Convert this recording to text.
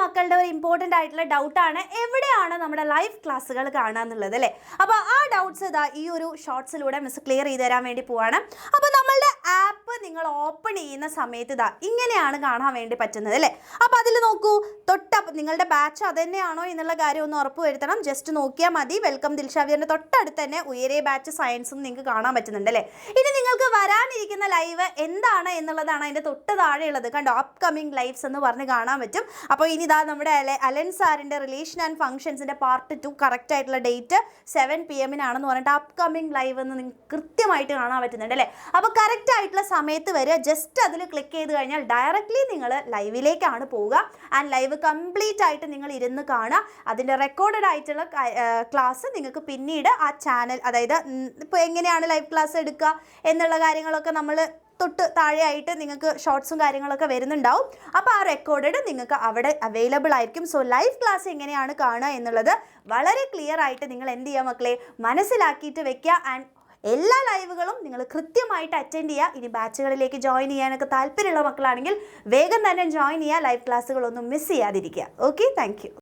മക്കളുടെ ഒരു ഇമ്പോർട്ടൻ്റ് ആയിട്ടുള്ള ഡൗട്ടാണ് എവിടെയാണ് നമ്മുടെ ലൈവ് ക്ലാസ്സുകൾ കാണാന്നുള്ളത് അല്ലേ. അപ്പോൾ ആ ഡൗട്ട്സ് ഇതാ ഈ ഒരു ഷോർട്സിലൂടെ മിസ് ക്ലിയർ ചെയ്ത് തരാൻ വേണ്ടി പോവാണ്. അപ്പോൾ നമ്മളുടെ ആപ്പ് നിങ്ങൾ ഓപ്പൺ ചെയ്യുന്ന സമയത്ത് ഇതാ ഇങ്ങനെയാണ് കാണാൻ വേണ്ടി പറ്റുന്നത് അല്ലേ. അപ്പോൾ അതിൽ നോക്കൂ, നിങ്ങളുടെ ബാച്ച് അത് തന്നെയാണോ എന്നുള്ള കാര്യം ഒന്ന് ഉറപ്പ് വരുത്തണം. ജസ്റ്റ് നോക്കിയാൽ മതി. വെൽക്കം ദിൽഷാവിയറിൻ്റെ തൊട്ടടുത്ത് തന്നെ ഉയരെ ബാച്ച് സയൻസും നിങ്ങൾക്ക് കാണാൻ പറ്റുന്നുണ്ട് അല്ലേ. ഇനി നിങ്ങൾക്ക് വരാനിരിക്കുന്ന ലൈവ് എന്താണ് എന്നുള്ളതാണ് അതിൻ്റെ തൊട്ട് താഴെയുള്ളത്. കണ്ടോ, അപ്കമിങ് ലൈവ്സ് എന്ന് പറഞ്ഞ് കാണാൻ പറ്റും. അപ്പോൾ ഇനി ഇതാ നമ്മുടെ അലൻ സാറിൻ്റെ റിലേഷൻ ആൻഡ് ഫംഗ്ഷൻസിൻ്റെ പാർട്ട് 2 കറക്റ്റ് ആയിട്ടുള്ള ഡേറ്റ് 7 PM പറഞ്ഞിട്ട് അപ്കമിങ് ലൈവ് എന്ന് നിങ്ങൾക്ക് കൃത്യമായിട്ട് കാണാൻ പറ്റുന്നുണ്ട് അല്ലേ. അപ്പോൾ കറക്റ്റ് ആയിട്ടുള്ള സമയത്ത് വരെ ജസ്റ്റ് അതിൽ ക്ലിക്ക് ചെയ്ത് കഴിഞ്ഞാൽ ഡയറക്റ്റ്ലി നിങ്ങൾ ലൈവിലേക്കാണ് പോവുക. ആൻഡ് ലൈവ് കംപ്ലീറ്റ് ആയിട്ട് നിങ്ങൾ ഇരുന്ന് കാണുക. അതിൻ്റെ റെക്കോർഡഡ് ആയിട്ടുള്ള ക്ലാസ് നിങ്ങൾക്ക് പിന്നീട് ആ ചാനൽ, അതായത് ഇപ്പോൾ എങ്ങനെയാണ് ലൈവ് ക്ലാസ് എടുക്കുക എന്നുള്ള കാര്യങ്ങളൊക്കെ നമ്മൾ തൊട്ട് താഴെയായിട്ട് നിങ്ങൾക്ക് ഷോർട്സും കാര്യങ്ങളൊക്കെ വരുന്നുണ്ടാവും. അപ്പോൾ ആ റെക്കോർഡഡ് നിങ്ങൾക്ക് അവിടെ അവൈലബിൾ ആയിരിക്കും. സോ ലൈവ് ക്ലാസ് എങ്ങനെയാണ് കാണുക എന്നുള്ളത് വളരെ ക്ലിയർ ആയിട്ട് നിങ്ങൾ എന്ത് ചെയ്യുക മക്കളെ, മനസ്സിലാക്കിയിട്ട് വെക്കുക. ആൻഡ് എല്ലാ ലൈവുകളും നിങ്ങൾ കൃത്യമായിട്ട് അറ്റൻഡ് ചെയ്യുക. ഇനി ബാച്ചുകളിലേക്ക് ജോയിൻ ചെയ്യാനൊക്കെ താല്പര്യമുള്ള മക്കളാണെങ്കിൽ വേഗം തന്നെ ജോയിൻ ചെയ്യുക. ലൈവ് ക്ലാസ്സുകളൊന്നും മിസ് ചെയ്യാതിരിക്കുക. Okay, thank you.